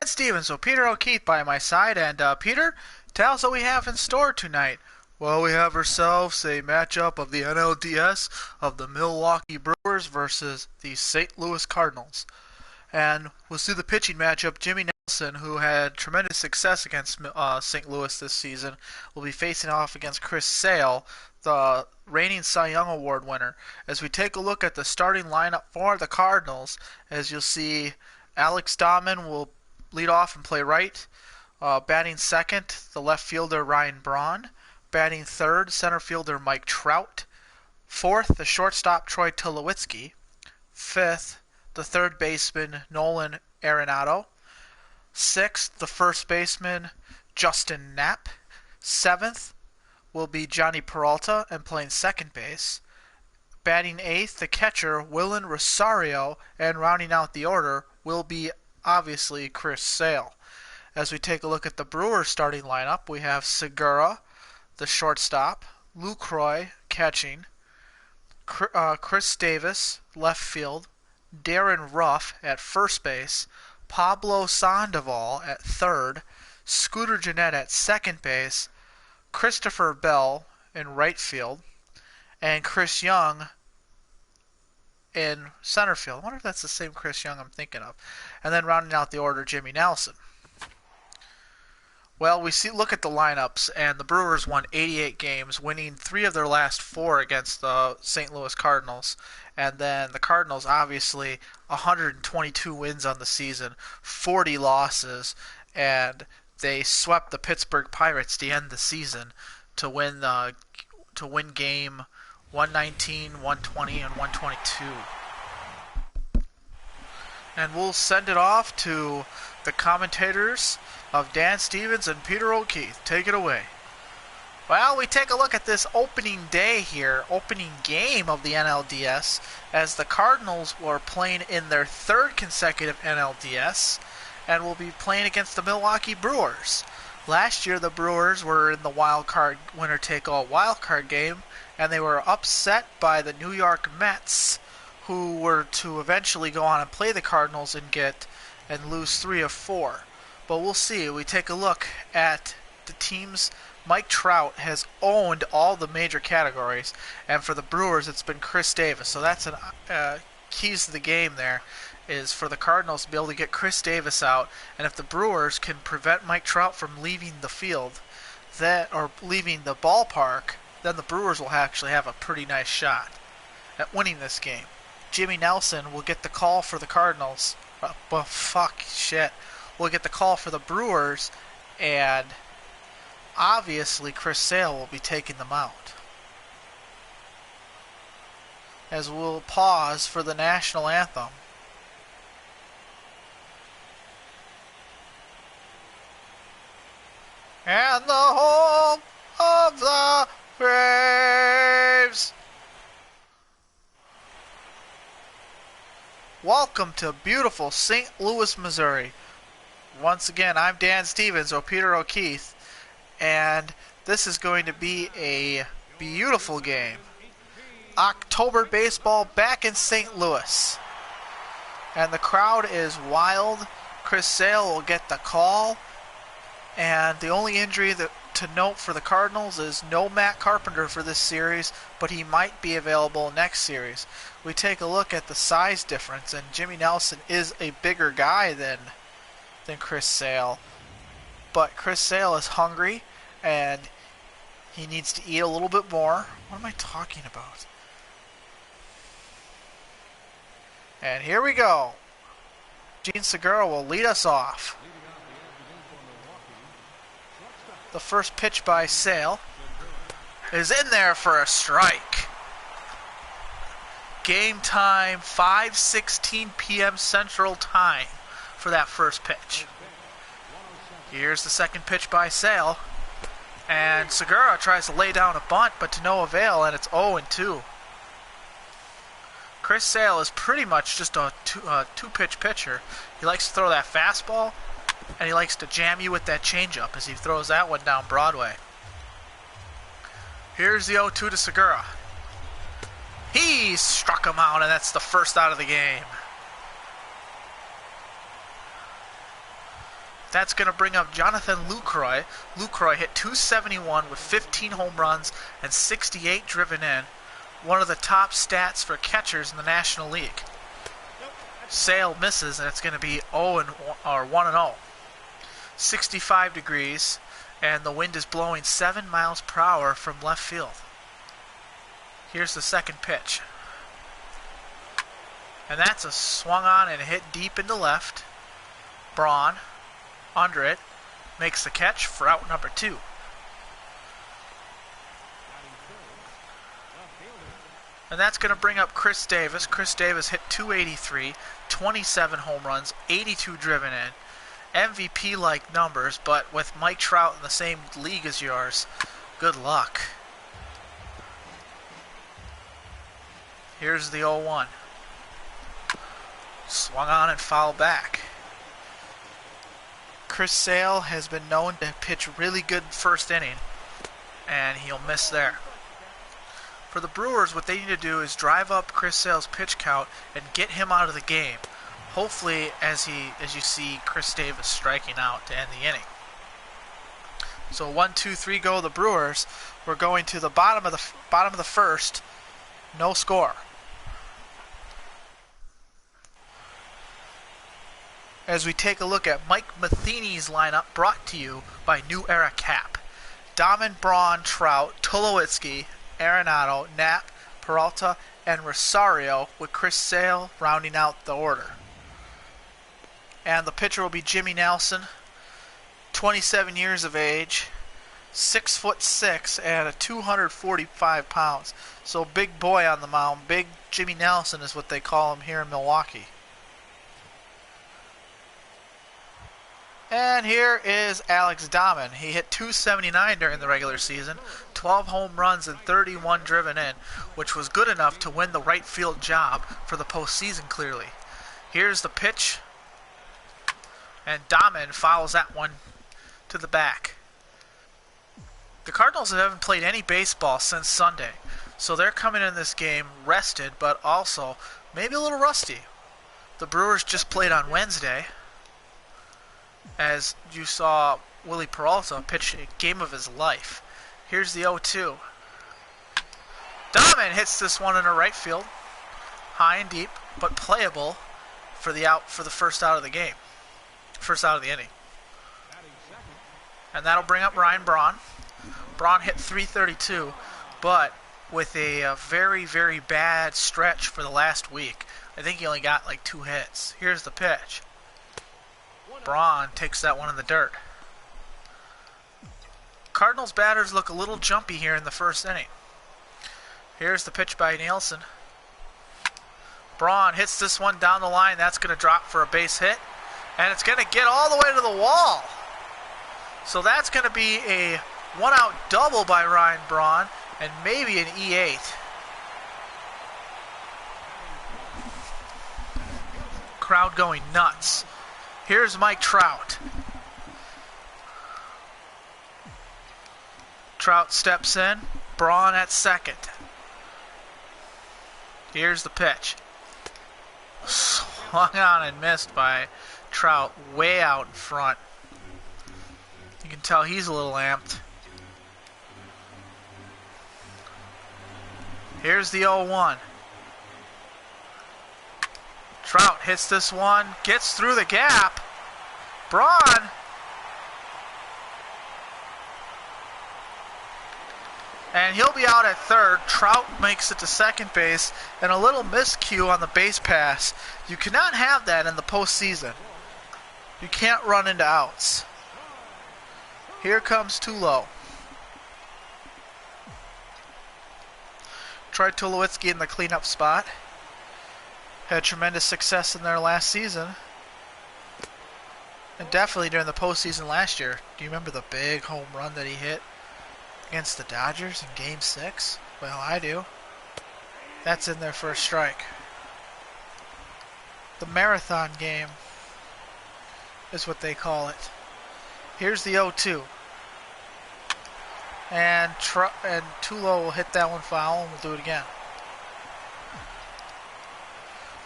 Stevens, so Peter O'Keefe by my side, and Peter, tell us what we have in store tonight. Well, we have ourselves a matchup of the NLDS of the Milwaukee Brewers versus the St. Louis Cardinals. And we'll see the pitching matchup. Jimmy Nelson, who had tremendous success against St. Louis this season, will be facing off against Chris Sale, the reigning Cy Young Award winner. As we take a look at the starting lineup for the Cardinals, as you'll see, Alex Dahman will lead off and play right. Batting second, the left fielder Ryan Braun. Batting third, center fielder Mike Trout. Fourth, the shortstop Troy Tulowitzki. Fifth, the third baseman Nolan Arenado. Sixth, the first baseman Justin Knapp. Seventh will be Johnny Peralta and playing second base. Batting eighth, the catcher Willen Rosario, and rounding out the order will be obviously Chris Sale. As we take a look at the Brewers starting lineup, we have Segura, the shortstop, Lucroy catching, Chris Davis left field, Darren Ruff at first base, Pablo Sandoval at third, Scooter Gennett at second base, Christopher Bell in right field, and Chris Young in center field. I wonder if that's the same Chris Young I'm thinking of. And then rounding out the order, Jimmy Nelson. Well, look at the lineups, and the Brewers won 88 games, winning 3 of their last 4 against the St. Louis Cardinals. And then the Cardinals, obviously, 122 wins on the season, 40 losses, and they swept the Pittsburgh Pirates to end the season to win game 119, 120, and 122. And we'll send it off to the commentators of Dan Stevens and Peter O'Keefe. Take it away. Well, we take a look at this opening day here, opening game of the NLDS, as the Cardinals were playing in their 3rd consecutive NLDS and will be playing against the Milwaukee Brewers. Last year, the Brewers were in the wild card winner-take-all wild card game, and they were upset by the New York Mets, who were to eventually go on and play the Cardinals and lose 3 of 4. But we'll see. We take a look at the teams. Mike Trout has owned all the major categories, and for the Brewers, it's been Chris Davis. So that's keys to the game there, is for the Cardinals to be able to get Chris Davis out, and if the Brewers can prevent Mike Trout from leaving the field, or leaving the ballpark, then the Brewers will actually have a pretty nice shot at winning this game. Jimmy Nelson will get the call for the Cardinals. We'll get the call for the Brewers, and obviously Chris Sale will be taking them out. As we'll pause for the national anthem. And the home of the Braves. Welcome to beautiful St. Louis, Missouri. Once again, I'm Dan Stevens, or Peter O'Keefe, and this is going to be a beautiful game. October baseball back in St. Louis. And the crowd is wild. Chris Sale will get the call. And the only injury to note for the Cardinals is no Matt Carpenter for this series, but he might be available next series. We take a look at the size difference, and Jimmy Nelson is a bigger guy than Chris Sale. But Chris Sale is hungry, and he needs to eat a little bit more. What am I talking about? And here we go. Gene Segura will lead us off. The first pitch by Sale is in there for a strike. Game time, 5:16 p.m. Central Time for that first pitch. Here's the second pitch by Sale. And Segura tries to lay down a bunt, but to no avail, and it's 0-2. Chris Sale is pretty much just a two-pitch pitcher. He likes to throw that fastball, and he likes to jam you with that changeup as he throws that one down Broadway. Here's the 0-2 to Segura. He struck him out, and that's the first out of the game. That's going to bring up Jonathan Lucroy. Lucroy hit .271 with 15 home runs and 68 driven in. One of the top stats for catchers in the National League. Sale misses, and it's going to be 1-0. 65 degrees, and the wind is blowing 7 miles per hour from left field. Here's the second pitch. And that's a swung on and hit deep into left. Braun, under it, makes the catch for out number 2. And that's going to bring up Chris Davis. Chris Davis hit .283, 27 home runs, 82 driven in. MVP-like numbers, but with Mike Trout in the same league as yours, good luck. Here's the 0-1. Swung on and fouled back. Chris Sale has been known to pitch really good first inning, and he'll miss there. For the Brewers, what they need to do is drive up Chris Sale's pitch count and get him out of the game. Hopefully, as you see Chris Davis striking out to end the inning. So 1-2-3 go the Brewers. We're going to the bottom of the first. No score. As we take a look at Mike Matheny's lineup, brought to you by New Era Cap. Dahmen, Braun, Trout, Tulowitzki, Arenado, Knapp, Peralta, and Rosario, with Chris Sale rounding out the order. And the pitcher will be Jimmy Nelson, 27 years of age, 6'6", and 245 pounds. So big boy on the mound. Big Jimmy Nelson is what they call him here in Milwaukee. And here is Alex Dahmen. He hit .279 during the regular season, 12 home runs and 31 driven in, which was good enough to win the right field job for the postseason clearly. Here's the pitch, and Dahmen fouls that one to the back. The Cardinals haven't played any baseball since Sunday, so they're coming in this game rested, but also maybe a little rusty. The Brewers just played on Wednesday, as you saw Willie Peralta pitch a game of his life. Here's the 0-2. Dahmen hits this one into right field, high and deep, but playable for the first out of the game, first out of the inning. And that'll bring up Ryan Braun. Braun hit .332, but with a very, very bad stretch for the last week. I think he only got like 2 hits. Here's the pitch. Braun takes that one in the dirt. Cardinals batters look a little jumpy here in the first inning. Here's the pitch by Nielsen. Braun hits this one down the line. That's going to drop for a base hit. And it's going to get all the way to the wall. So that's going to be a one-out double by Ryan Braun and maybe an E8. Crowd going nuts. Here's Mike Trout. Trout steps in. Braun at second. Here's the pitch. Swung on and missed by Trout way out in front. You can tell he's a little amped. Here's the 0-1. Trout hits this one, gets through the gap. Braun. And he'll be out at third. Trout makes it to second base, and a little miscue on the base pass. You cannot have that in the postseason. You can't run into outs. Here comes Tulo. Tried Tulowitzki in the cleanup spot. Had tremendous success in their last season. And definitely during the postseason last year. Do you remember the big home run that he hit against the Dodgers in Game 6? Well, I do. That's in their first strike. The marathon game is what they call it. Here's the 0-2. And Tulo will hit that one foul, and we'll do it again.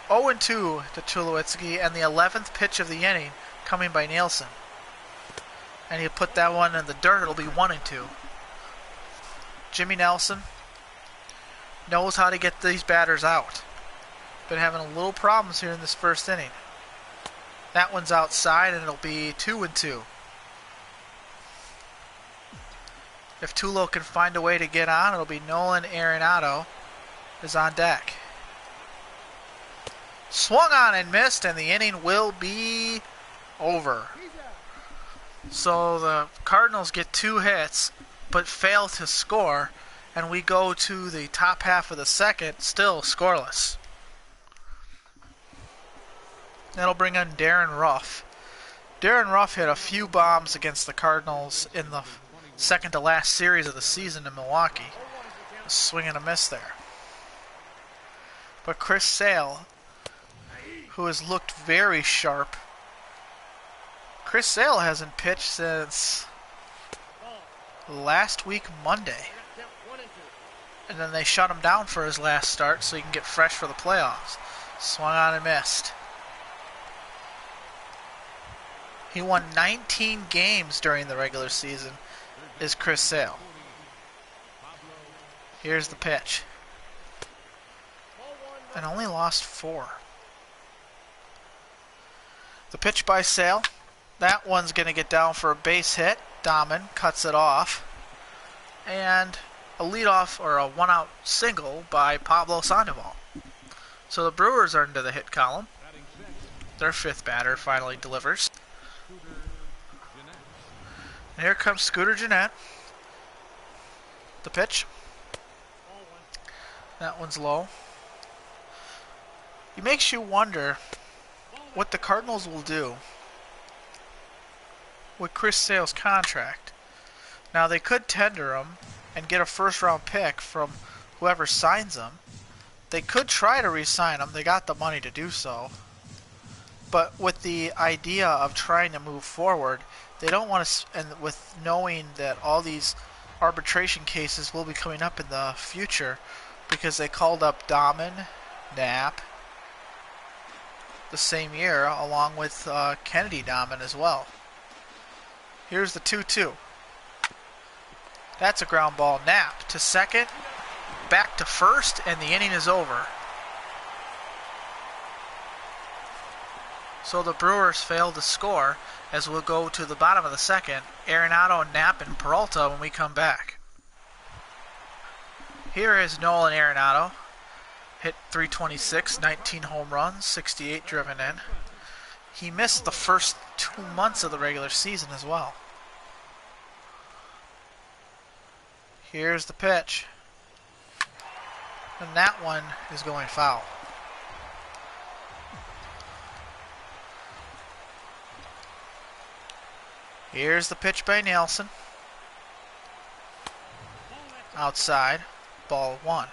0-2 to Tulowitzki, and the 11th pitch of the inning coming by Nielsen. and you put that one in the dirt, it'll be 1-2. Jimmy Nelson knows how to get these batters out. Been having a little problems here in this first inning. That one's outside, and it'll be 2-2. If Tulo can find a way to get on, it'll be Nolan Arenado is on deck. Swung on and missed, and the inning will be over. So the Cardinals get 2 hits, but fail to score, and we go to the top half of the second, still scoreless. That'll bring in Darren Ruff. Darren Ruff hit a few bombs against the Cardinals in the second to last series of the season in Milwaukee. A swing and a miss there. But Chris Sale, who has looked very sharp. Chris Sale hasn't pitched since last week Monday. And then they shut him down for his last start so he can get fresh for the playoffs. Swung on and missed. He won 19 games during the regular season, is Chris Sale. Here's the pitch. And only lost 4. The pitch by Sale. That one's going to get down for a base hit. Dahman cuts it off. And a leadoff or a one-out single by Pablo Sandoval. So the Brewers are into the hit column. Their 5th batter finally delivers. And here comes Scooter Gennett. The pitch. That one's low. It makes you wonder what the Cardinals will do with Chris Sale's contract. Now, they could tender him and get a first-round pick from whoever signs him. They could try to re-sign him. They got the money to do so. But with the idea of trying to move forward, they don't want to, and with knowing that all these arbitration cases will be coming up in the future, because they called up Dahman, Knapp, the same year, along with Kennedy Dahman as well. Here's the 2-2. That's a ground ball. Knapp to second, back to first, and the inning is over. So the Brewers failed to score, as we'll go to the bottom of the second. Arenado, Knapp, and Peralta when we come back. Here is Nolan Arenado. Hit .326, 19 home runs, 68 driven in. He missed the first 2 months of the regular season as well. Here's the pitch. And that one is going foul. Here's the pitch by Nelson. Outside. Ball 1.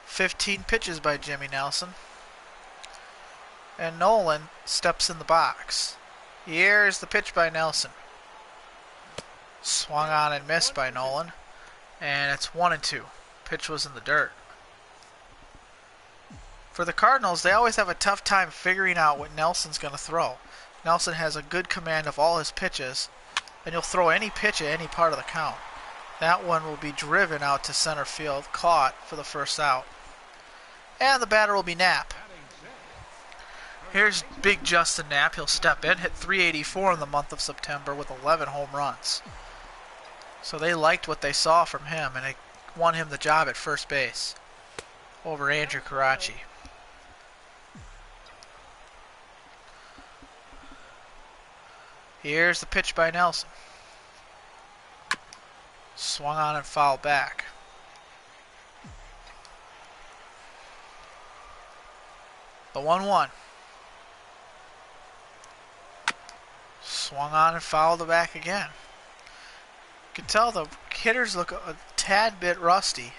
15 pitches by Jimmy Nelson. And Nolan steps in the box. Here's the pitch by Nelson. Swung on and missed by Nolan. And it's 1-2. Pitch was in the dirt. For the Cardinals, they always have a tough time figuring out what Nelson's going to throw. Nelson has a good command of all his pitches, and he'll throw any pitch at any part of the count. That one will be driven out to center field, caught for the first out. And the batter will be Knapp. Here's big Justin Knapp. He'll step in, hit .384 in the month of September with 11 home runs. So they liked what they saw from him, and it won him the job at first base over Andrew Caracci. Here's the pitch by Nelson. Swung on and fouled back. The 1-1. Swung on and fouled it back again. You can tell the hitters look a tad bit rusty.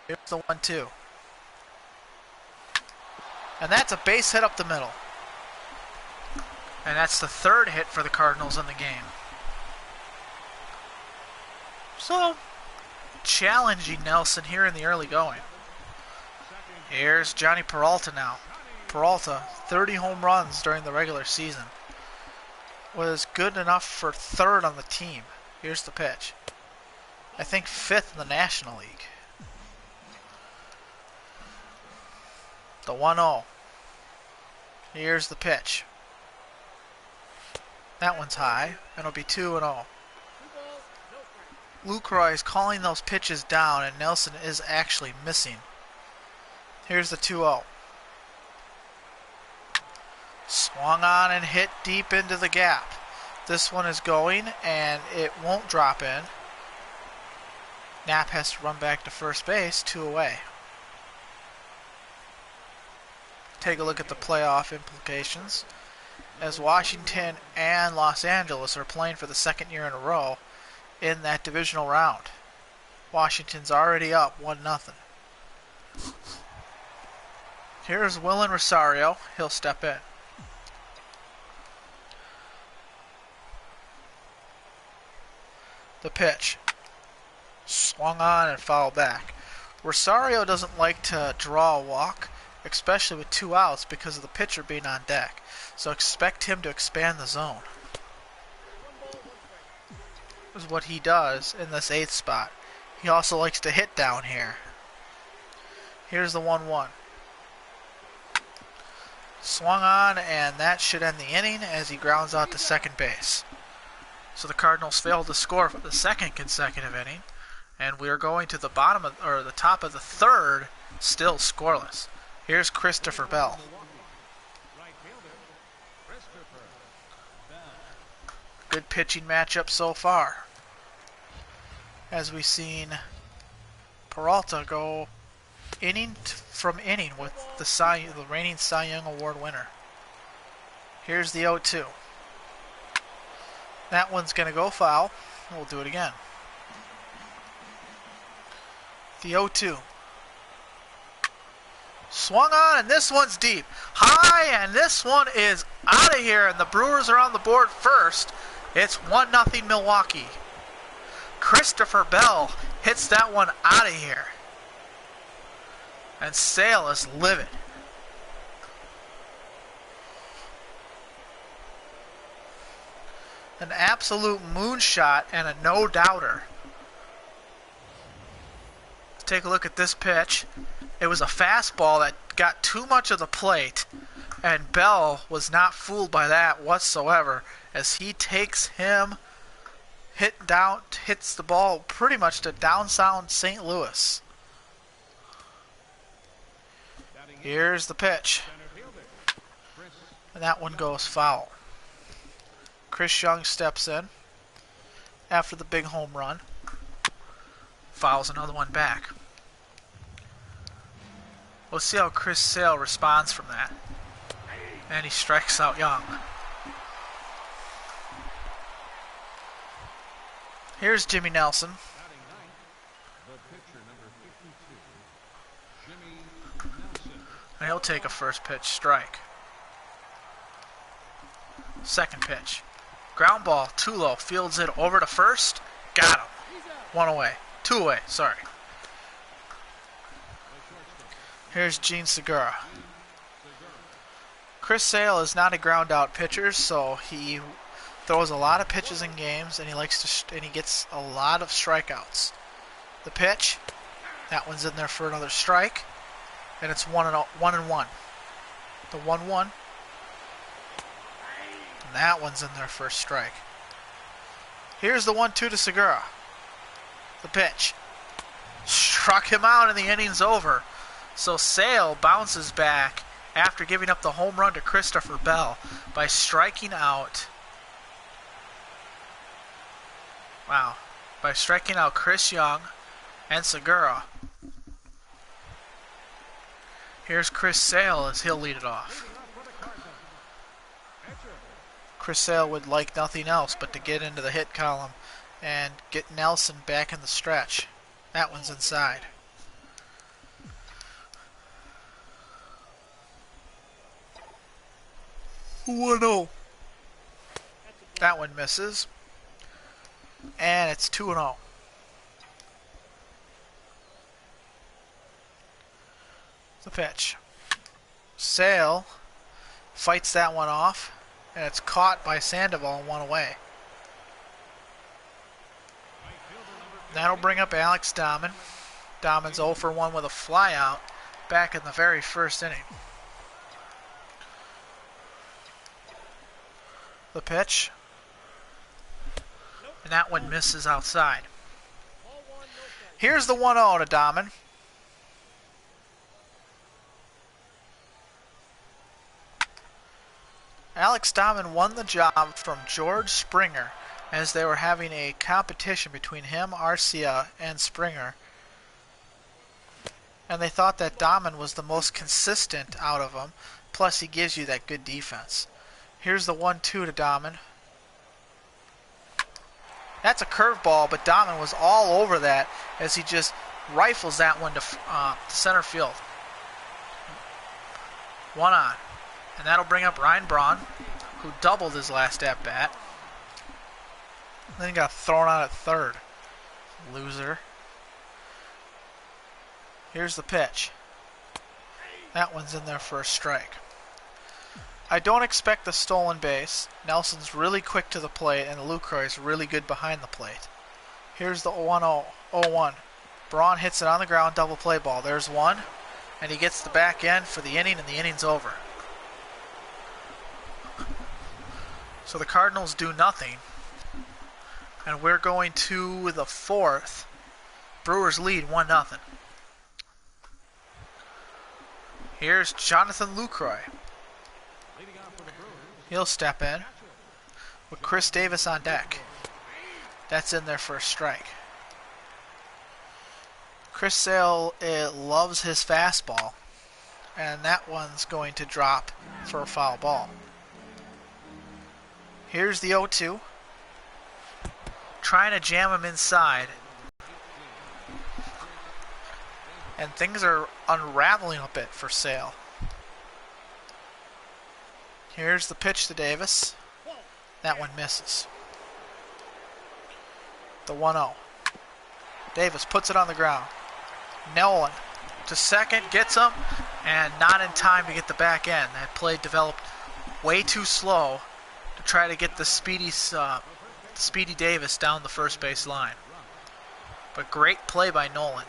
Here's the 1-2. And that's a base hit up the middle. And that's the 3rd hit for the Cardinals in the game. So, challenging Nelson here in the early going. Here's Johnny Peralta now. Peralta, 30 home runs during the regular season. was good enough for third on the team. Here's the pitch. I think fifth in the National League. The 1-0. Here's the pitch. That one's high, and it'll be 2-0. Lucroy is calling those pitches down, and Nelson is actually missing. Here's the 2-0. Swung on and hit deep into the gap. This one is going, and it won't drop in. Knapp has to run back to first base, 2 away. Take a look at the playoff implications. As Washington and Los Angeles are playing for the second year in a row in that divisional round. Washington's already up 1-0. Here's Willen Rosario. He'll step in. The pitch. Swung on and fouled back. Rosario doesn't like to draw a walk, especially with 2 outs because of the pitcher being on deck. So expect him to expand the zone. This is what he does in this 8th spot. He also likes to hit down here. Here's the 1-1. Swung on, and that should end the inning as he grounds out to second base. So the Cardinals failed to score for the second consecutive inning, and we are going to the bottom of, or the top of the 3rd, still scoreless. Here's Christopher Bell. Good pitching matchup so far, as we've seen Peralta go inning from inning with the reigning Cy Young Award winner. Here's the 0-2. That one's going to go foul. We'll do it again. The 0-2. Swung on, and this one's deep. High, and this one is out of here, and the Brewers are on the board first. It's 1-0 Milwaukee. Christopher Bell hits that one out of here. And Sale is livid. An absolute moonshot and a no-doubter. Take a look at this pitch. It was a fastball that got too much of the plate, and Bell was not fooled by that whatsoever, as he takes him, hits the ball pretty much to downtown St. Louis. Here's the pitch, and that one goes foul. Chris Young steps in after the big home run, fouls another one back. We'll see how Chris Sale responds from that. And he strikes out Young. Here's Jimmy Nelson. And he'll take a first pitch strike. Second pitch. Ground ball, too low. Fields it over to first. Got him. 1 away. 2 away, sorry. Here's Gene Segura. Chris Sale is not a ground out pitcher, so he throws a lot of pitches in games, and he likes to and he gets a lot of strikeouts. The pitch, that one's in there for another strike, and it's 1-1. The 1-1, and that one's in there for a strike. Here's the 1-2 to Segura. The pitch struck him out, and the inning's over. So Sale bounces back after giving up the home run to Christopher Bell by striking out. Wow. By striking out Chris Young and Segura. Here's Chris Sale as he'll lead it off. Chris Sale would like nothing else but to get into the hit column and get Nelson back in the stretch. That one's inside. Oh, that one misses. And it's 2-0. The pitch. Sale fights that one off And it's caught by Sandoval and one away. That'll bring up Alex Dahman. Dahman's 0 for 1 with a flyout back in the very first inning. The pitch. And that one misses outside. Here's the 1-0 to Dahman. Alex Dahman won the job from George Springer as they were having a competition between him, Arcia, and Springer. And they thought that Dahman was the most consistent out of them, plus he gives you that good defense. Here's the 1-2 to Dahman. That's a curveball, but Dahman was all over that as he just rifles that one to center field. 1 on. And that'll bring up Ryan Braun, who doubled his last at-bat. Then he got thrown out at third. Loser. Here's the pitch. That one's in there for a strike. I don't expect the stolen base. Nelson's really quick to the plate, and Lucroy's really good behind the plate. Here's the 1-0, 0-1. Braun hits it on the ground, double play ball. There's one, and he gets the back end for the inning, and the inning's over. So the Cardinals do nothing, and we're going to the fourth. Brewers lead 1-0. Here's Jonathan Lucroy. He'll step in with Chris Davis on deck. That's in there for a strike. Chris Sale loves his fastball, and that one's going to drop for a foul ball. Here's the 0-2. Trying to jam him inside. And things are unraveling a bit for Sale. Here's the pitch to Davis. That one misses. The 1-0. Davis puts it on the ground. Nolan to second, gets him, and not in time to get the back end. That play developed way too slow to try to get the speedy Davis down the first base line. But great play by Nolan.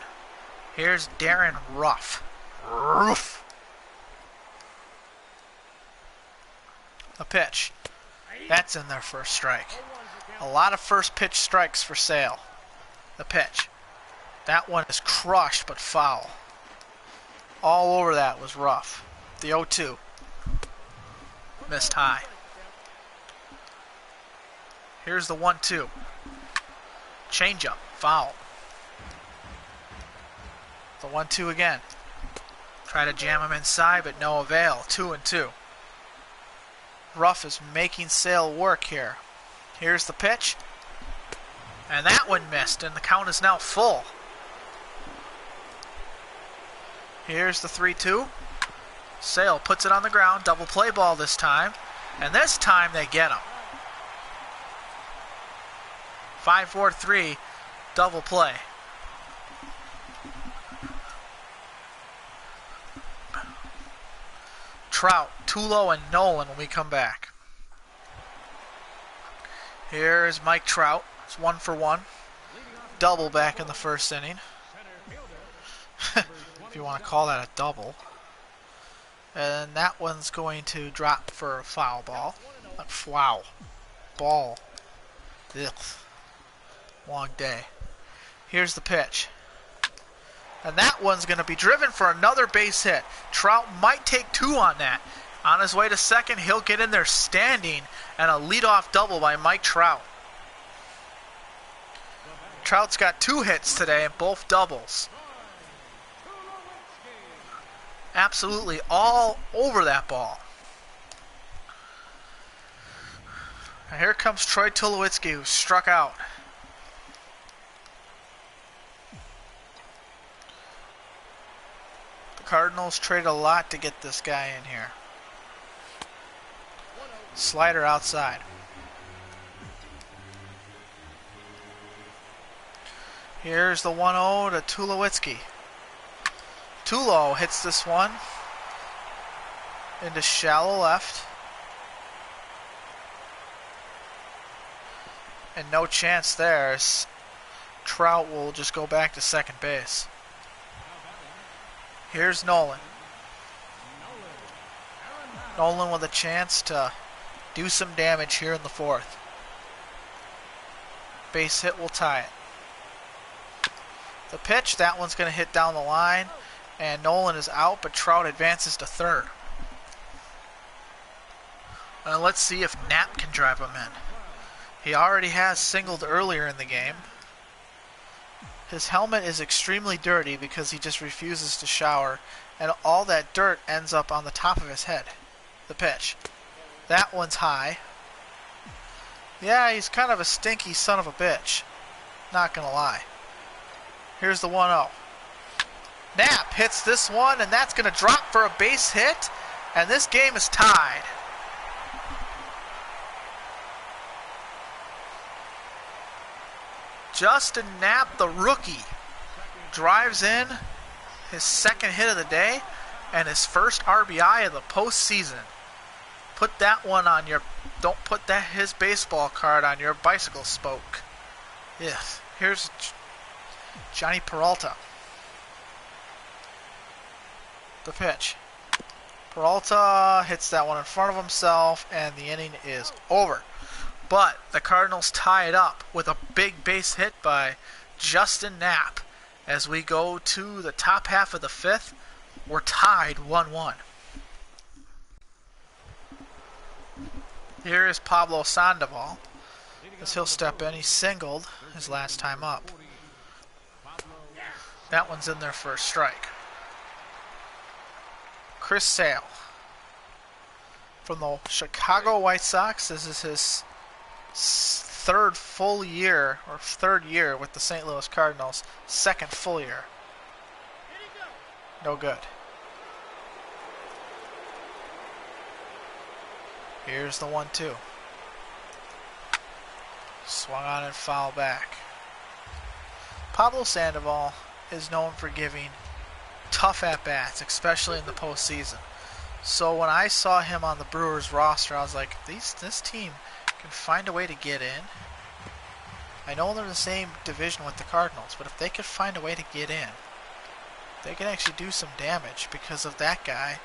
Here's Darren Ruff. A pitch. That's in there for a strike. A lot of first pitch strikes for Sale. The pitch. That one is crushed but foul. All over that was Ruff. The 0-2. Missed high. Here's the 1-2. Changeup. Foul. The 1-2 again. Try to jam him inside, but no avail. 2-2. Ruff is making Sale work here. Here's the pitch. And that one missed, and the count is now full. Here's the 3-2. Sale puts it on the ground. Double play ball this time. And this time they get him. 5-4-3. Double play. Trout, Tulo, and Nolan when we come back. Here's Mike Trout. It's 1 for 1. Double back in the first inning. If you want to call that a double. And that one's going to drop for a foul ball. Wow. Ball. Ugh. Long day. Here's the pitch. And that one's going to be driven for another base hit. Trout might take 2 on that. On his way to second, he'll get in there standing, and a leadoff double by Mike Trout. Trout's got 2 hits today, and both doubles. Absolutely all over that ball. And here comes Troy Tulowitzki, who struck out. The Cardinals traded a lot to get this guy in here. Slider outside. Here's the 1-0 to Tulowitzki. Tulo hits this one into shallow left. And no chance there. Trout will just go back to second base. Here's Nolan. Nolan with a chance to do some damage here in the fourth. Base hit will tie it. The pitch, that one's going to hit down the line. And Nolan is out, but Trout advances to third. Let's see if Knapp can drive him in. He already has singled earlier in the game. His helmet is extremely dirty because he just refuses to shower, and all that dirt ends up on the top of his head. The pitch. That one's high. Yeah, he's kind of a stinky son of a bitch. Not gonna lie. Here's the 1-0. Knapp hits this one, and that's gonna drop for a base hit, and this game is tied. Justin Knapp, the rookie, drives in his second hit of the day and his first RBI of the postseason. Put that one on your... Don't put his baseball card on your bicycle spoke. Yes. Here's Johnny Peralta. The pitch. Peralta hits that one in front of himself, and the inning is over. But the Cardinals tie it up with a big base hit by Justin Knapp. As we go to the top half of the fifth, we're tied 1-1. Here is Pablo Sandoval. As he'll step in, he singled his last time up. That one's in there for a strike. Chris Sale from the Chicago White Sox. This is his third year with the St. Louis Cardinals. Second full year. No good. Here's the 1-2. Swung on and foul back. Pablo Sandoval is known for giving tough at-bats, especially in the postseason. So when I saw him on the Brewers roster, I was like, this team can find a way to get in. I know they're in the same division with the Cardinals, but if they could find a way to get in, they can actually do some damage because of that guy,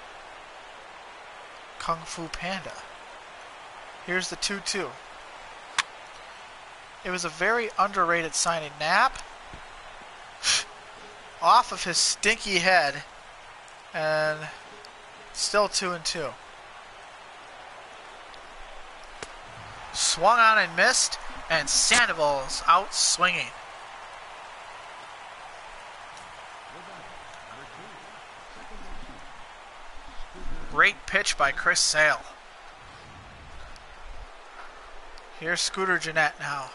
Kung Fu Panda. Here's the 2-2. It was a very underrated signing. Knapp off of his stinky head, and still 2-2. Swung on and missed, and Sandoval's out swinging. Great pitch by Chris Sale. Here's Scooter Gennett now.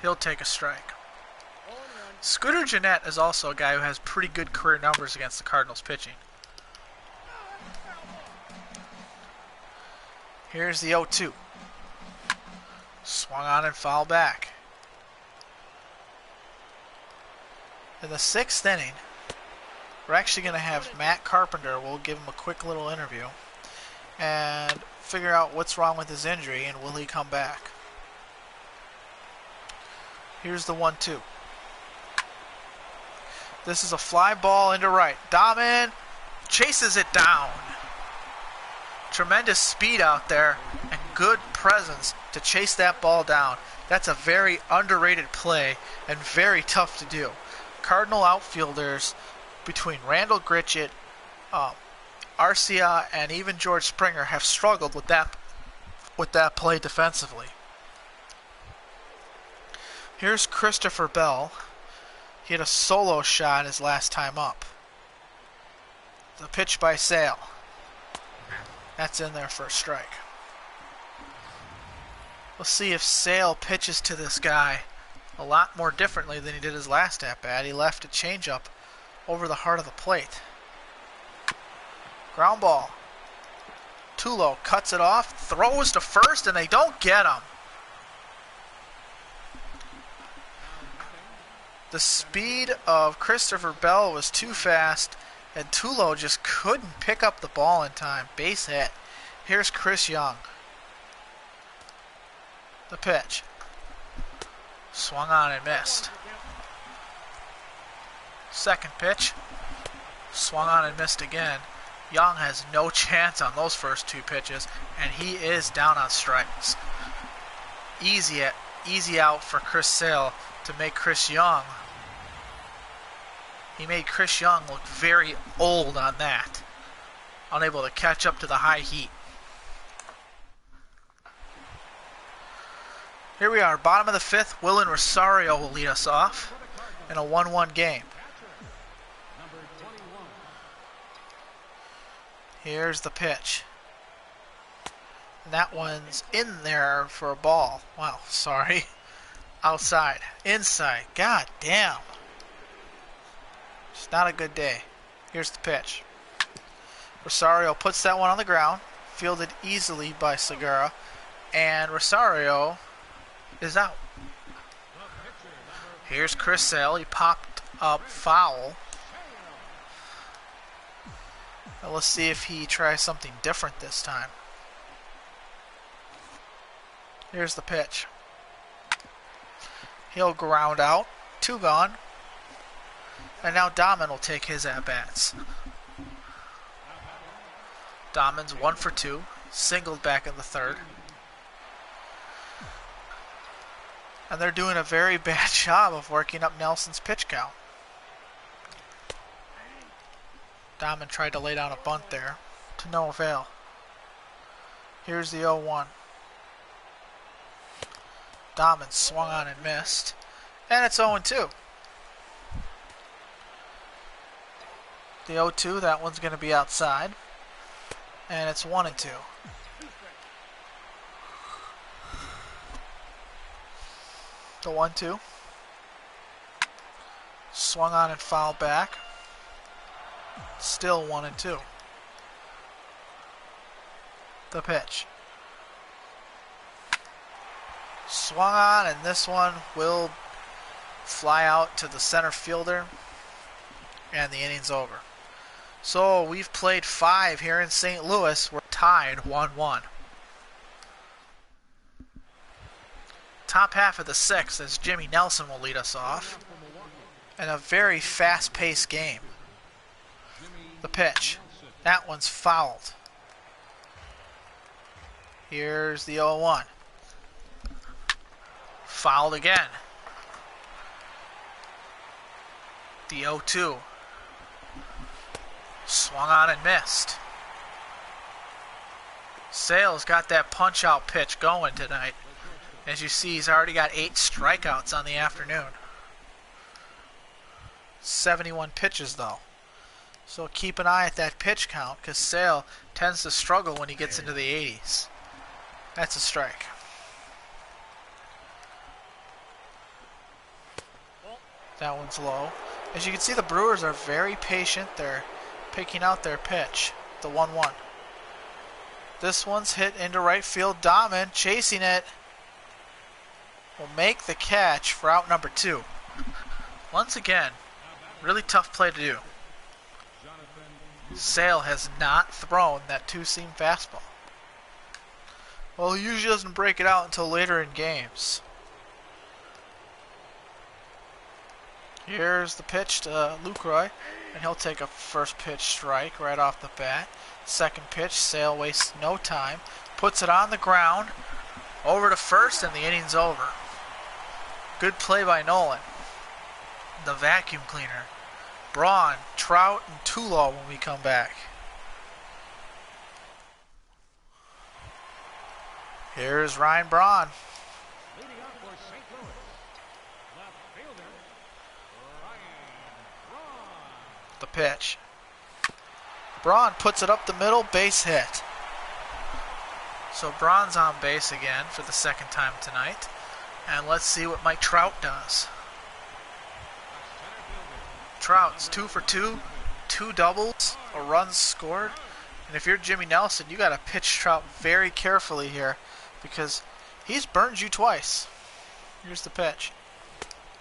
He'll take a strike. Scooter Gennett is also a guy who has pretty good career numbers against the Cardinals pitching. Here's the 0-2. Swung on and foul back. In the sixth inning, we're actually going to have Matt Carpenter. We'll give him a quick little interview and figure out what's wrong with his injury and will he come back. Here's the 1-2. This is a fly ball into right. Dahmen chases it down. Tremendous speed out there and good presence to chase that ball down. That's a very underrated play and very tough to do. Cardinal outfielders between Randall Gritchett, Arcia, and even George Springer have struggled with that play defensively. Here's Christopher Bell. He had a solo shot his last time up. The pitch by Sale. That's in there for a strike. We'll see if Sale pitches to this guy a lot more differently than he did his last at-bat. He left a changeup over the heart of the plate. Ground ball. Tulo cuts it off, throws to first, and they don't get him. The speed of Christopher Bell was too fast, and Tulo just couldn't pick up the ball in time. Base hit. Here's Chris Young. The pitch. Swung on and missed. Second pitch. Swung on and missed again. Young has no chance on those first two pitches, and he is down on strikes. Easy out for Chris Sale to make Chris Young. He made Chris Young look very old on that. Unable to catch up to the high heat. Here we are, bottom of the fifth. Willen Rosario will lead us off in a 1-1 game. Here's the pitch. And that one's in there for a ball. Wow, sorry. Outside. Inside. God damn. It's not a good day. Here's the pitch. Rosario puts that one on the ground. Fielded easily by Segura. And Rosario is out. Here's Chris Sale. He popped up foul. Now let's see if he tries something different this time. Here's the pitch. He'll ground out. 2 gone. And now Dahman will take his at-bats. Dahman's 1 for 2. Singled back in the third. And they're doing a very bad job of working up Nelson's pitch count. Dahman tried to lay down a bunt there, to no avail. Here's the 0-1. Dahman swung on and missed. And it's 0-2. The 0-2, that one's going to be outside. And it's 1-2. The 1-2. Swung on and fouled back. Still 1-2. The pitch. Swung on, and this one will fly out to the center fielder. And the inning's over. So we've played 5 here in St. Louis. We're tied 1-1. Top half of the 6th as Jimmy Nelson will lead us off. And a very fast-paced game. The pitch. That one's fouled. Here's the 0-1. Fouled again. The 0-2. Swung on and missed. Sale's got that punch-out pitch going tonight. As you see, he's already got 8 strikeouts on the afternoon. 71 pitches, though. So keep an eye at that pitch count, because Sale tends to struggle when he gets into the 80s. That's a strike. That one's low. As you can see, the Brewers are very patient. They're picking out their pitch. The 1-1. This one's hit into right field. Dahman chasing it. Will make the catch for out number 2. Once again, really tough play to do. Sale has not thrown that 2-seam fastball. Well, he usually doesn't break it out until later in games. Here's the pitch to Lucroy, and he'll take a first pitch strike right off the bat. Second pitch, Sale wastes no time, puts it on the ground, over to first, and the inning's over. Good play by Nolan. The vacuum cleaner. Braun, Trout, and Tulo when we come back. Here's Ryan Braun. The pitch. Braun puts it up the middle, base hit. So Braun's on base again for the second time tonight. And let's see what Mike Trout does. Trout's 2 for 2, 2 doubles, a run scored. And if you're Jimmy Nelson, you got to pitch Trout very carefully here because he's burned you twice. Here's the pitch.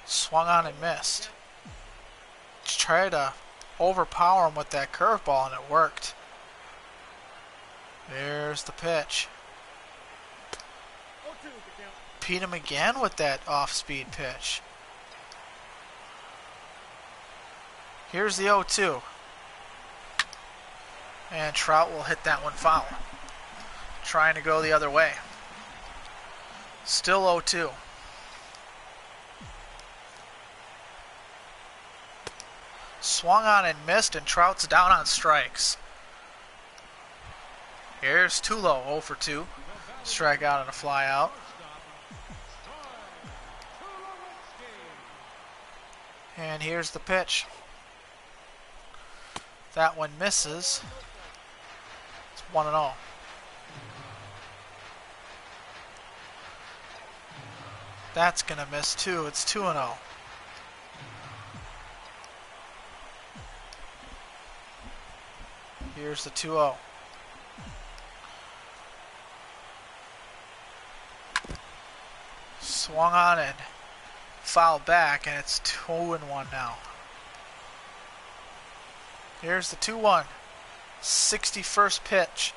Swung on and missed. Just try to overpower him with that curveball, and it worked. There's the pitch. beat him again with that off-speed pitch. Here's the 0-2. And Trout will hit that one foul. Trying to go the other way. Still 0-2. Swung on and missed, and Trout's down on strikes. Here's Tulo, 0 for 2. Strikeout and a fly out. And here's the pitch. That one misses. It's 1-0. That's going to miss too. It's 2-0. Here's the 2-0. Swung on and fouled back, and it's 2-1 now. Here's the 2-1. 61st pitch.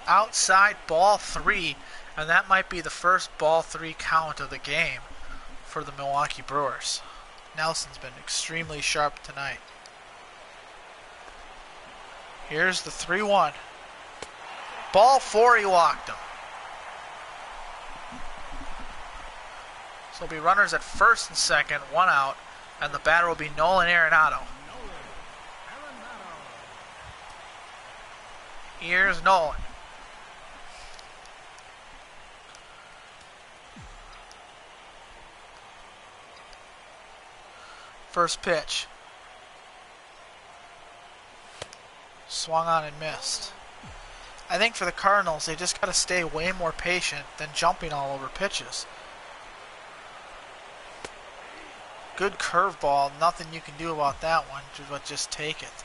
Outside, ball 3, and that might be the first ball 3 count of the game for the Milwaukee Brewers. Nelson's been extremely sharp tonight. Here's the 3-1. Ball 4, he walked him. So it'll be runners at first and second, 1 out, and the batter will be Nolan Arenado. Here's Nolan. First pitch. Swung on and missed. I think for the Cardinals, they just got to stay way more patient than jumping all over pitches. Good curveball, nothing you can do about that one, but just take it.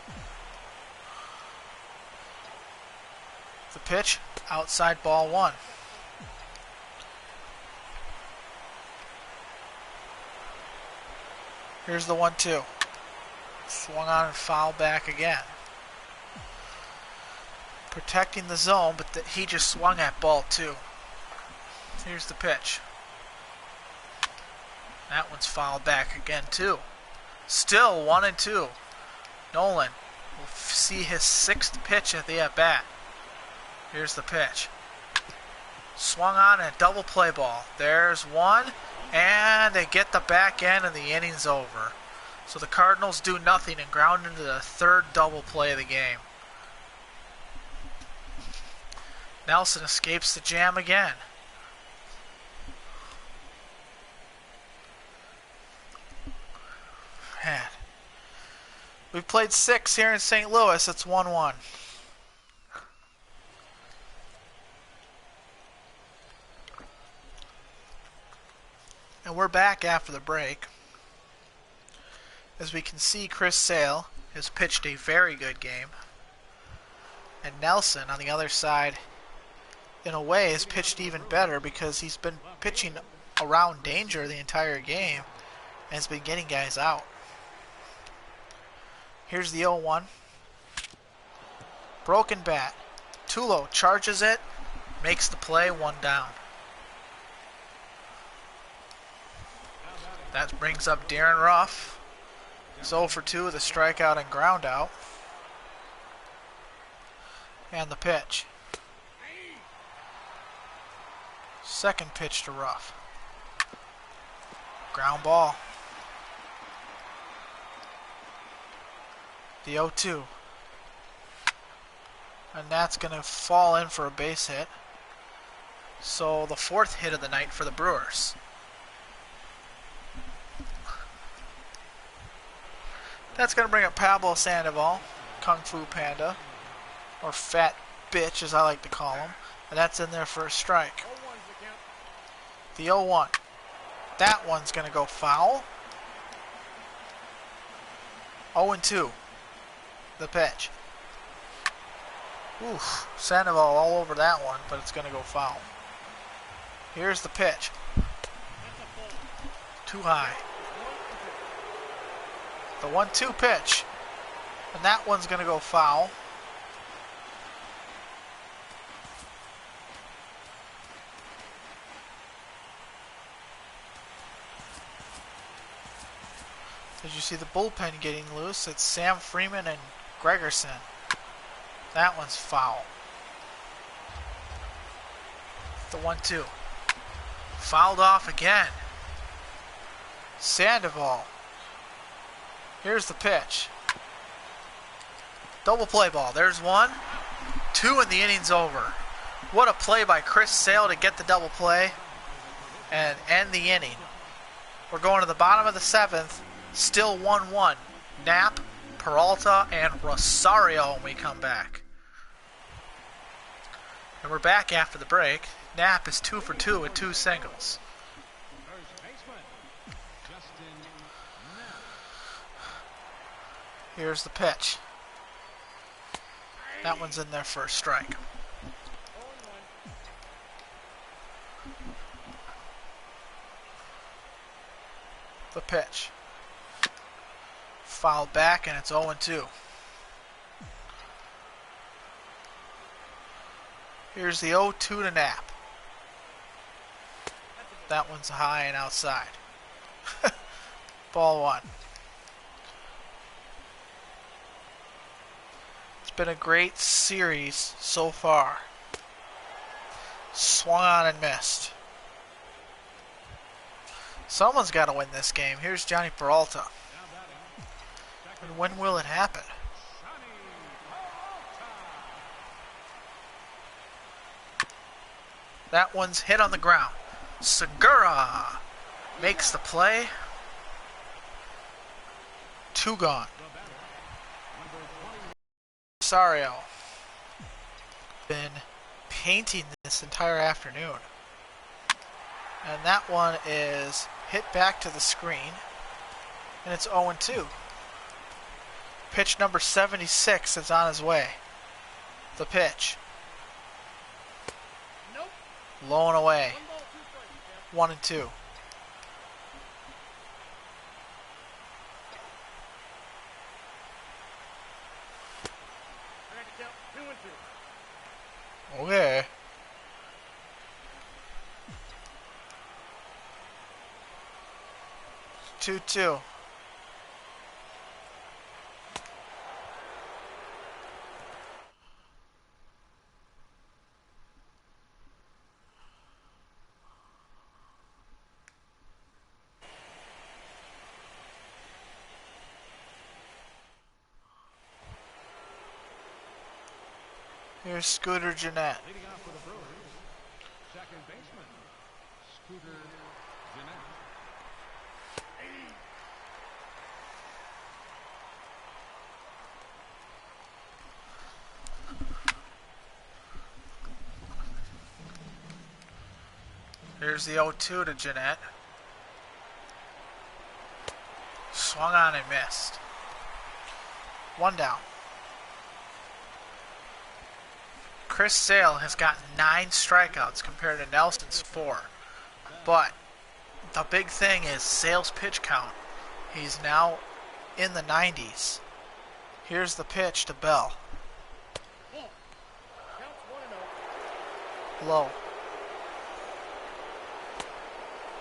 The pitch, outside, ball 1. Here's the 1-2. Swung on and fouled back again. Protecting the zone, but he just swung at ball 2. Here's the pitch. That one's fouled back again too. Still 1-2. Nolan will see his 6th pitch at the at-bat. Here's the pitch. Swung on and a double play ball. There's one, and they get the back end and the inning's over. So the Cardinals do nothing and ground into the 3rd double play of the game. Nelson escapes the jam again. Man. We've played 6 here in St. Louis. It's 1-1. And we're back after the break. As we can see, Chris Sale has pitched a very good game. And Nelson, on the other side, in a way, has pitched even better because he's been pitching around danger the entire game and has been getting guys out. Here's the 0-1. Broken bat. Tulo charges it, makes the play, 1 down. That brings up Darren Ruff. He's 0 for 2 with a strikeout and ground out. And the pitch. Second pitch to Ruff. Ground ball. The 0-2. And that's going to fall in for a base hit. So the 4th hit of the night for the Brewers. That's going to bring up Pablo Sandoval, Kung Fu Panda, or Fat Bitch as I like to call him. And that's in there for a strike. The 0-1. That one's going to go foul. 0-2. The pitch. Oof. Sandoval all over that one, but it's going to go foul. Here's the pitch. Too high. The 1-2 pitch. And that one's going to go foul. Did you see the bullpen getting loose? It's Sam Freeman and Gregerson. That one's foul. The 1-2. Fouled off again. Sandoval. Here's the pitch. Double play ball. There's 1. 2 and the inning's over. What a play by Chris Sale to get the double play and end the inning. We're going to the bottom of the 7th. Still 1-1. Knapp, Peralta, and Rosario when we come back. And we're back after the break. Knapp is 2 for 2 with 2 singles. Here's the pitch. That one's in there for a strike. The pitch. Fouled back and it's 0-2. Here's the 0-2 to Knapp. That one's high and outside. Ball 1. It's been a great series so far. Swung on and missed. Someone's got to win this game. Here's Johnny Peralta. And when will it happen? That one's hit on the ground. Segura makes the play. 2 gone. Rosario been painting this entire afternoon. And that one is hit back to the screen. And it's 0-2. Pitch number 76 is on his way. The pitch. Nope. Low and away. 1-2. Okay. Two. Here's Scooter Jeanette. Leading off for the Brewers, second baseman, Scooter Jeanette. Here's the 0-2 to Jeanette. Swung on and missed. 1 down. Chris Sale has gotten 9 strikeouts compared to Nelson's 4. But the big thing is Sale's pitch count. He's now in the 90s. Here's the pitch to Bell. Low.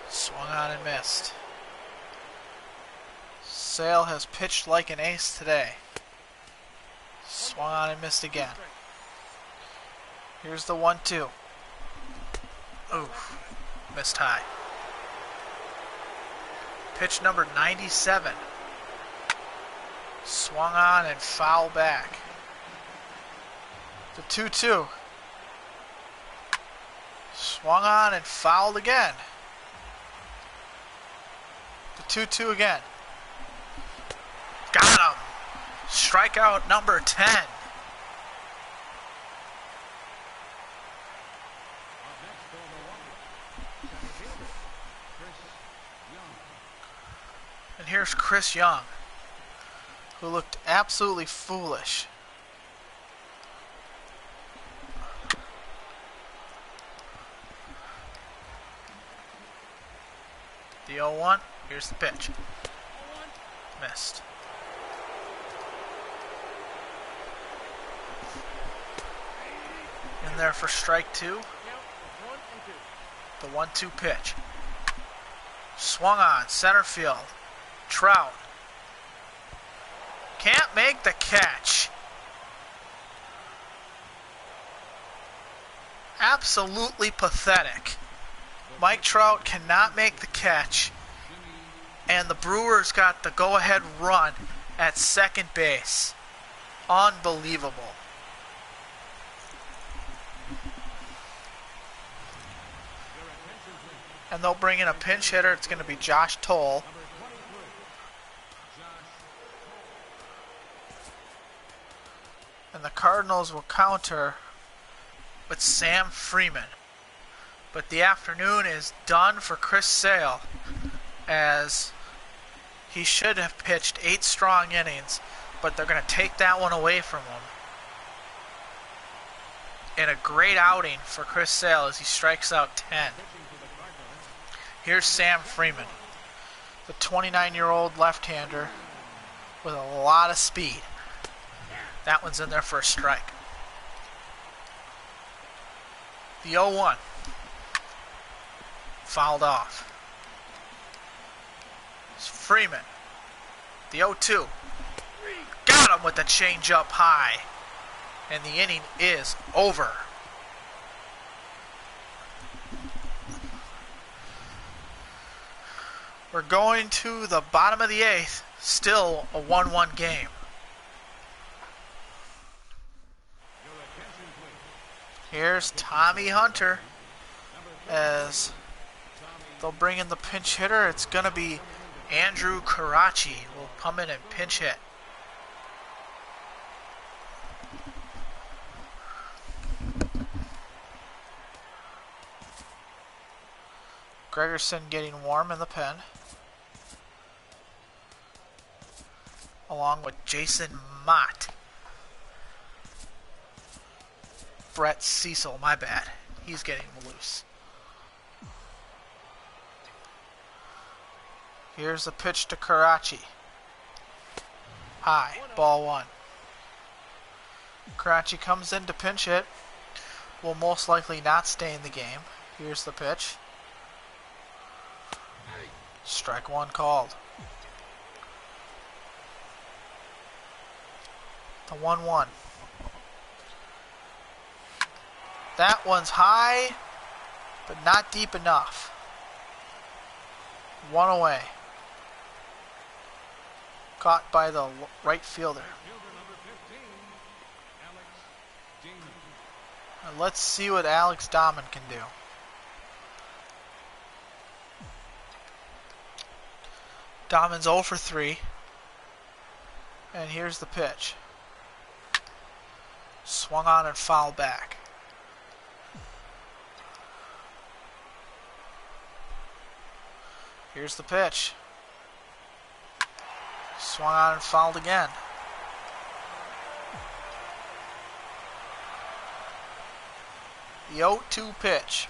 Swung on and missed. Sale has pitched like an ace today. Swung on and missed again. Here's the 1-2. Oof. Missed high. Pitch number 97. Swung on and foul back. The 2-2. Swung on and fouled again. The 2-2 again. Got him. Strikeout number 10. And here's Chris Young, who looked absolutely foolish. The 0-1, here's the pitch. Missed. In there for strike 2. The 1-2 pitch. Swung on, center field. Trout can't make the catch. Absolutely pathetic. Mike Trout cannot make the catch, and the Brewers got the go-ahead run at second base. Unbelievable. And they'll bring in a pinch hitter. It's going to be Josh Toll. And the Cardinals will counter with Sam Freeman. But the afternoon is done for Chris Sale, as he should have pitched 8 strong innings, but they're going to take that one away from him. And a great outing for Chris Sale as he strikes out 10. Here's Sam Freeman, the 29-year-old left-hander with a lot of speed. That one's in there for a strike. The 0-1. Fouled off. It's Freeman. The 0-2. Got him with the changeup high. And the inning is over. We're going to the bottom of the 8th. Still a 1-1 game. Here's Tommy Hunter as they'll bring in the pinch hitter. It's going to be Andrew Caracci will come in and pinch hit. Gregerson getting warm in the pen, along with Jason Mott. Brett Cecil, my bad. He's getting loose. Here's the pitch to Caracci. High, ball 1. Caracci comes in to pinch hit. Will most likely not stay in the game. Here's the pitch. Strike 1 called. The 1-1. That one's high, but not deep enough. 1 away. Caught by the right fielder. Now let's see what Alex Dahman can do. Dahman's 0 for 3. And here's the pitch. Swung on and fouled back. Here's the pitch. Swung on and fouled again. The 0-2 pitch.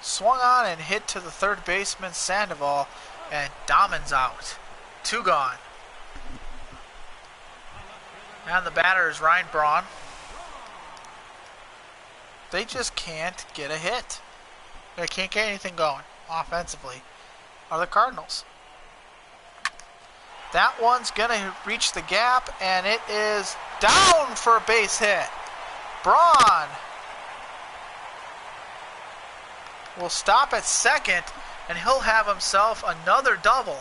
Swung on and hit to the third baseman Sandoval, and Dahman's out. 2 gone. And the batter is Ryan Braun. They just can't get a hit. They can't get anything going offensively. Are the Cardinals. That one's going to reach the gap, and it is down for a base hit. Braun will stop at second, and he'll have himself another double.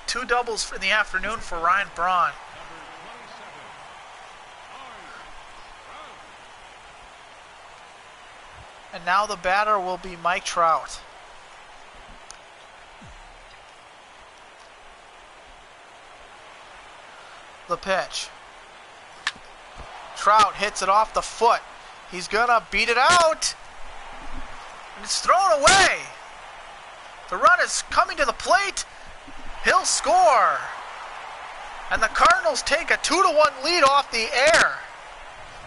2 doubles for the afternoon for Ryan Braun. And now the batter will be Mike Trout. The pitch. Trout hits it off the foot. He's gonna beat it out. And it's thrown away. The run is coming to the plate. He'll score. And the Cardinals take a 2-1 lead off the air.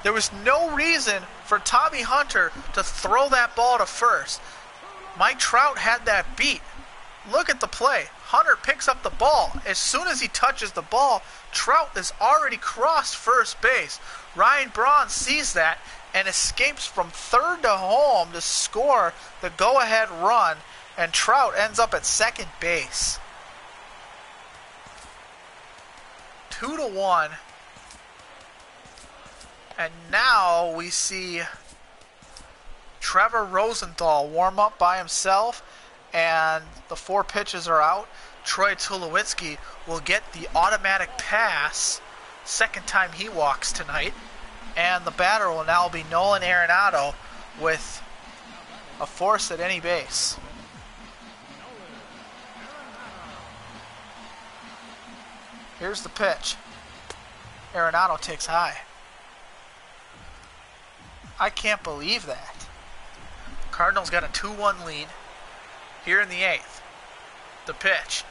There was no reason for Tommy Hunter to throw that ball to first. Mike Trout had that beat. Look at the play. Hunter picks up the ball. As soon as he touches the ball, Trout is already crossed first base. Ryan Braun sees that and escapes from third to home to score the go-ahead run, and Trout ends up at second base. 2-1. And now we see Trevor Rosenthal warm up by himself, and the 4 pitches are out. Troy Tulowitzki will get the automatic pass, second time he walks tonight, and the batter will now be Nolan Arenado with a force at any base. Here's the pitch. Arenado takes high. I can't believe that. Cardinals got a 2-1 lead here in the 8th. The pitch.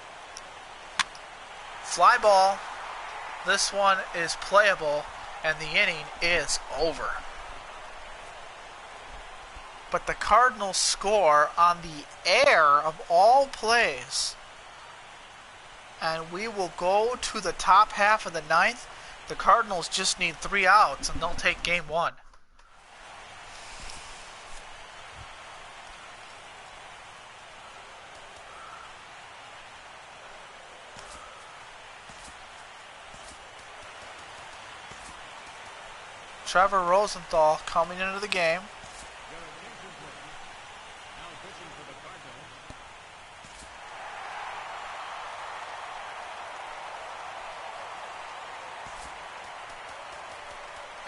Fly ball. This one is playable, and the inning is over. But the Cardinals score on the air of all plays. And we will go to the top half of the 9th. The Cardinals just need 3 outs, and they'll take game 1. Trevor Rosenthal coming into the game.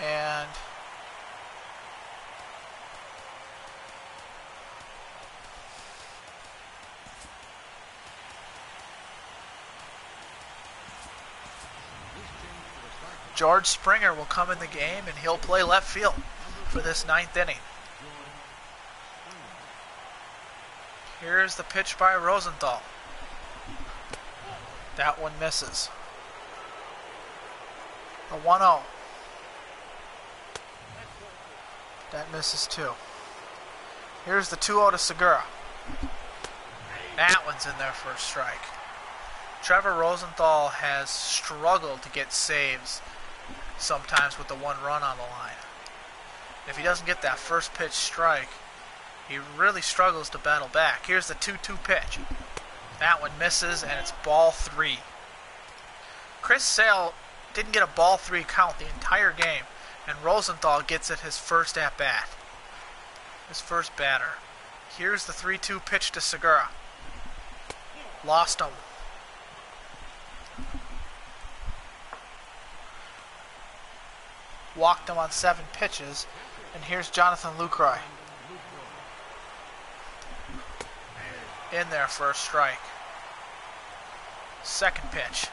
And George Springer will come in the game, and he'll play left field for this 9th inning. Here's the pitch by Rosenthal. That one misses. A 1-0. That misses too. Here's the 2-0 to Segura. That one's in there for a strike. Trevor Rosenthal has struggled to get saves sometimes with the 1 run on the line. If he doesn't get that first pitch strike, he really struggles to battle back. Here's the 2-2 pitch. That one misses, and it's ball 3. Chris Sale didn't get a ball 3 count the entire game, and Rosenthal gets it his first at-bat. His first batter. Here's the 3-2 pitch to Segura. Lost him. Walked him on 7 pitches, and here's Jonathan Lucroy. In there for a strike. Second pitch.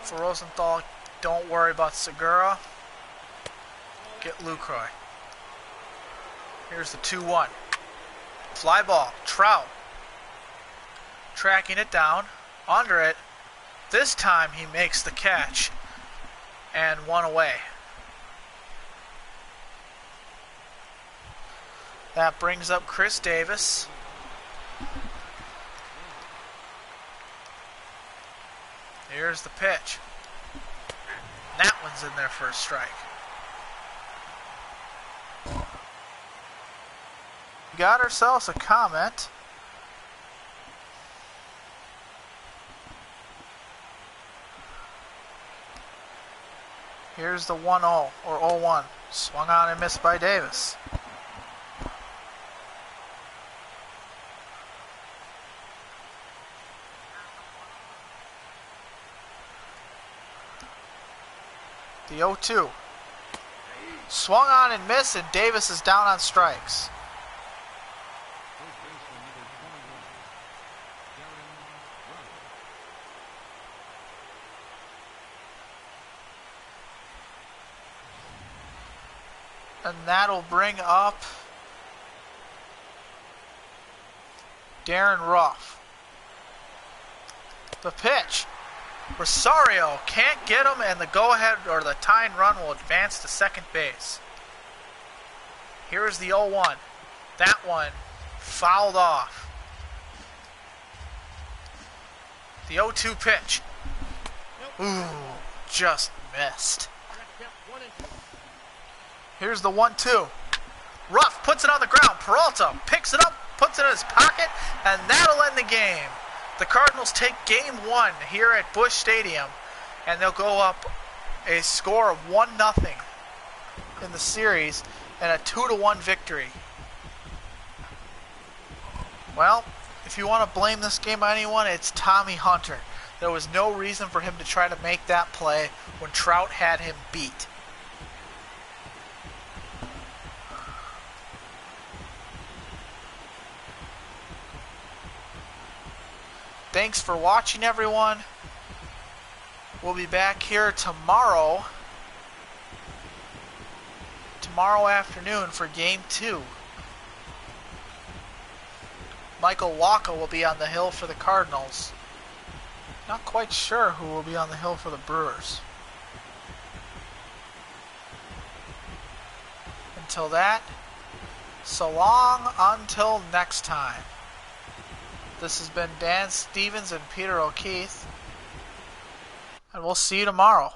For Rosenthal, don't worry about Segura. Get Lucroy. Here's the 2-1. Fly ball. Trout. Tracking it down. Under it. This time he makes the catch. And 1 away. That brings up Chris Davis. Here's the pitch. That one's in there for a strike. Got ourselves a comment. Here's the 1-0 or 0-1. Swung on and missed by Davis. The 0-2. Swung on and missed, and Davis is down on strikes. And that'll bring up Darren Ruff. The pitch. Rosario can't get him, and the go-ahead or the tying run will advance to second base. Here's the 0-1. That one fouled off. The 0-2 pitch. Ooh, just missed. Here's the 1-2. Ruff puts it on the ground. Peralta picks it up, puts it in his pocket, and that'll end the game. The Cardinals take game 1 here at Busch Stadium, and they'll go up a score of 1-0 in the series and a 2-1 victory. Well, if you want to blame this game on anyone, it's Tommy Hunter. There was no reason for him to try to make that play when Trout had him beat. Thanks for watching, everyone. We'll be back here tomorrow afternoon for Game 2. Michael Wacha will be on the hill for the Cardinals. Not quite sure who will be on the hill for the Brewers. Until that, so long until next time. This has been Dan Stevens and Peter O'Keefe, and we'll see you tomorrow.